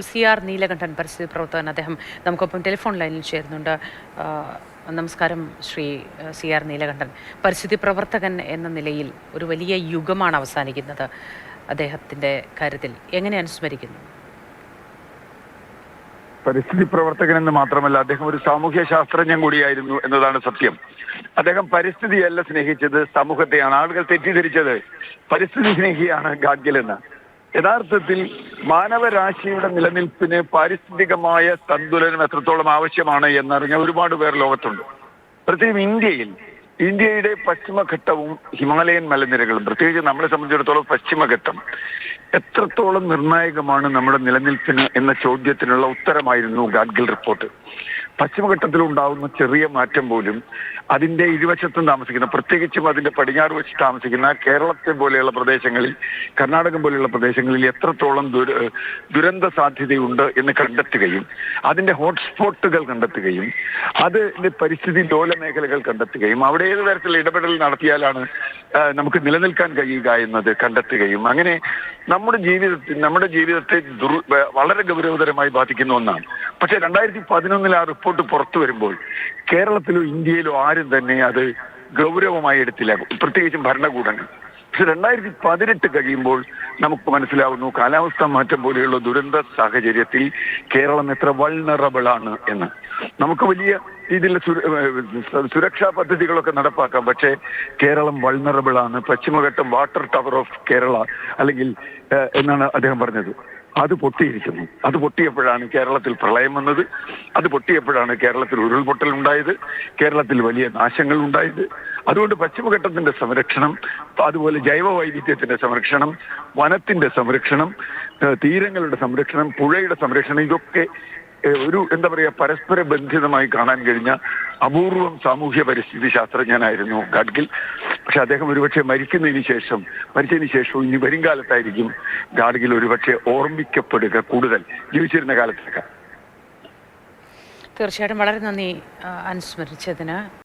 സി.ആർ. നീലകണ്ഠൻ പരിസ്ഥിതി പ്രവർത്തകൻ, അദ്ദേഹം നമുക്കൊപ്പം ടെലിഫോൺ ലൈനിൽ ചേരുന്നുണ്ട്. നമസ്കാരം ശ്രീ സി.ആർ. നീലകണ്ഠൻ. പരിസ്ഥിതി പ്രവർത്തകൻ എന്ന നിലയിൽ ഒരു വലിയ യുഗമാണ് അവസാനിക്കുന്നത്. അദ്ദേഹത്തിൻ്റെ കാര്യത്തിൽ എങ്ങനെ അനുസ്മരിക്കുന്നു? പരിസ്ഥിതി പ്രവർത്തകൻ എന്ന് മാത്രമല്ല, അദ്ദേഹം ഒരു സാമൂഹ്യ ശാസ്ത്രജ്ഞൻ കൂടിയായിരുന്നു എന്നതാണ് സത്യം. അദ്ദേഹം പരിസ്ഥിതിയല്ല സ്നേഹിച്ചത്, സമൂഹത്തെയാണ്. ആളുകൾ തെറ്റിദ്ധരിച്ചത് പരിസ്ഥിതി സ്നേഹിയാണ് ഗാഡ്ഗിൽ എന്ന്. യഥാർത്ഥത്തിൽ മാനവരാശിയുടെ നിലനിൽപ്പിന് പാരിസ്ഥിതികമായ സന്തുലനം എത്രത്തോളം ആവശ്യമാണ് എന്നറിഞ്ഞ ഒരുപാട് പേർ ലോകത്തുണ്ട്. പ്രത്യേകിച്ച് ഇന്ത്യയുടെ പശ്ചിമഘട്ടവും ഹിമാലയൻ മലനിരകളും, പ്രത്യേകിച്ച് നമ്മളെ സംബന്ധിച്ചിടത്തോളം പശ്ചിമഘട്ടം എത്രത്തോളം നിർണായകമാണ് നമ്മുടെ നിലനിൽപ്പിന് എന്ന ചോദ്യത്തിനുള്ള ഉത്തരമായിരുന്നു ഗാഡ്ഗിൽ റിപ്പോർട്ട്. പശ്ചിമഘട്ടത്തിൽ ഉണ്ടാവുന്ന ചെറിയ മാറ്റം പോലും അതിന്റെ ഇരുവശത്തും താമസിക്കുന്ന, പ്രത്യേകിച്ചും അതിന്റെ പടിഞ്ഞാറ് വശത്ത് താമസിക്കുന്ന കേരളത്തെ പോലെയുള്ള പ്രദേശങ്ങളിൽ, കർണാടകം പോലെയുള്ള പ്രദേശങ്ങളിൽ എത്രത്തോളം ദുരന്ത സാധ്യതയുണ്ട് എന്ന് കണ്ടെത്തുകയും അതിന്റെ ഹോട്ട്സ്പോട്ടുകൾ കണ്ടെത്തുകയും അതിന്റെ പരിസ്ഥിതി ലോല മേഖലകൾ കണ്ടെത്തുകയും അവിടെ ഏത് തരത്തിലുള്ള ഇടപെടൽ നടത്തിയാലാണ് നമുക്ക് നിലനിൽക്കാൻ കഴിയുക എന്നത് കണ്ടെത്തുകയും അങ്ങനെ നമ്മുടെ ജീവിതത്തെ വളരെ ഗൗരവതരമായി ബാധിക്കുന്ന ഒന്നാണ്. പക്ഷെ 2011 ആ റിപ്പോർട്ട് പുറത്തു വരുമ്പോൾ കേരളത്തിലോ ഇന്ത്യയിലോ ആരും തന്നെ അത് ഗൗരവമായി എടുത്തില്ല, പ്രത്യേകിച്ചും ഭരണകൂടങ്ങൾ. പക്ഷെ 2018 കഴിയുമ്പോൾ നമുക്ക് മനസ്സിലാവുന്നു കാലാവസ്ഥാ മാറ്റം പോലെയുള്ള ദുരന്ത സാഹചര്യത്തിൽ കേരളം എത്ര വൾനറബിൾ ആണ് എന്ന്. നമുക്ക് വലിയ രീതിയിലുള്ള സുരക്ഷാ പദ്ധതികളൊക്കെ നടപ്പാക്കാം, പക്ഷേ കേരളം വൾനറബിൾ ആണ്. പശ്ചിമഘട്ടം വാട്ടർ ടവർ ഓഫ് കേരള അല്ലെങ്കിൽ എന്നാണ് അദ്ദേഹം പറഞ്ഞത്. അത് പൊട്ടിയിരിക്കുന്നു. അത് പൊട്ടിയപ്പോഴാണ് കേരളത്തിൽ പ്രളയം വന്നത്. അത് പൊട്ടിയപ്പോഴാണ് കേരളത്തിൽ ഉരുൾപൊട്ടൽ ഉണ്ടായത്, കേരളത്തിൽ വലിയ നാശങ്ങൾ ഉണ്ടായത്. അതുകൊണ്ട് പശ്ചിമഘട്ടത്തിന്റെ സംരക്ഷണം, അതുപോലെ ജൈവ വൈവിധ്യത്തിന്റെ സംരക്ഷണം, വനത്തിന്റെ സംരക്ഷണം, തീരങ്ങളുടെ സംരക്ഷണം, പുഴയുടെ സംരക്ഷണം, ഇതൊക്കെ ഒരു പരസ്പര ബന്ധിതമായി കാണാൻ കഴിഞ്ഞ അപൂർവം സാമൂഹ്യ പരിസ്ഥിതി ശാസ്ത്രജ്ഞനായിരുന്നു ഗാഡ്ഗിൽ. പക്ഷെ അദ്ദേഹം ഒരുപക്ഷെ മരിച്ചതിന് ശേഷവും ഇനി വരും കാലത്തായിരിക്കും ഗാഡ്ഗിൽ ഒരുപക്ഷെ ഓർമ്മിക്കപ്പെടുക കൂടുതൽ, ജീവിച്ചിരുന്ന കാലത്തേക്ക്. തീർച്ചയായിട്ടും വളരെ നന്ദി അനുസ്മരിച്ചതിന്.